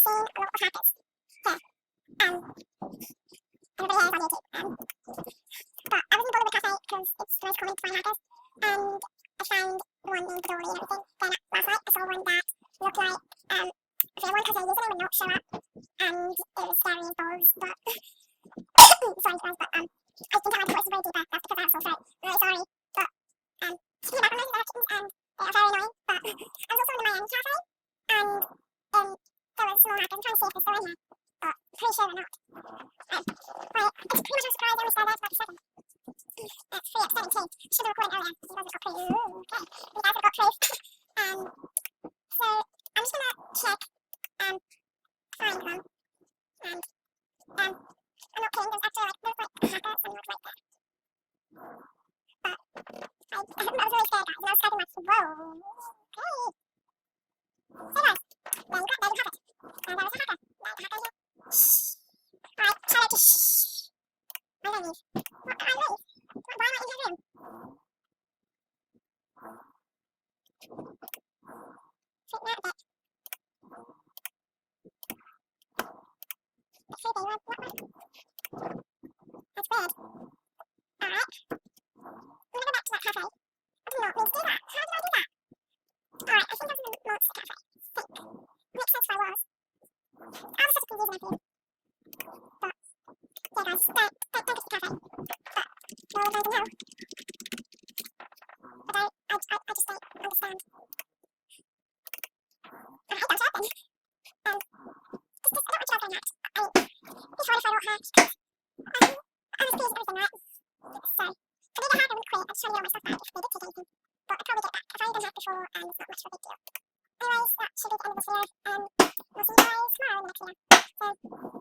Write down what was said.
seen a lot of hackers here. Everybody here is on YouTube. But I was in the Bollywood Cafe because it's the most common to find hackers. And I found one in Badori and everything. Then last night I saw one that looked like, for one because their username would not show up. And it was scary as balls, but sorry guys, but I think I had to voice way deeper. That's because I have sore throat. I'm really sorry. But keeping back on those directions and they are very annoying. But I was also in the Miami Cafe and there was small hackers. I'm trying to see if they're still in here. But pretty sure they're not. Right, it's pretty much a surprise. I only stayed there for like a second. It's free at 17. Should have recorded earlier. You guys have got proof. Ooh, okay. You guys have got proof. So I'm just gonna check find them. And I'm not kidding, there's actually like there's like a hacker somewhere right there. But I was really scared guys, and I was scared like, whoa, okay. So guys, there you have it. There was a hacker. There's a hacker here. Shh. Alright, shout out to shh. Why don't I leave? What, I leave? Why am I in your room? Freak me out a bit. It's creepy, what? That's weird. Alright. I'm gonna go back to that cafe. I did not mean to do that. How did I do that? Alright, I think I was in the monster cafe. I think. Makes sense where I was. I was such a confusing idea. But, yeah guys, don't go to the cafe. But, no one's going to know. But I just don't understand. I hate that job then. Just, I don't want job going out. I mean, be sorry if I don't hurt. MSP is everything, right? So, for me to hack, I would quit. I'm just trying to get all my stuff back if they did take anything. But I'd probably get it back. I've already done hack before and it's not much of a big deal. Anyways, that should be the end of this video. We'll see you guys tomorrow in the next video. So,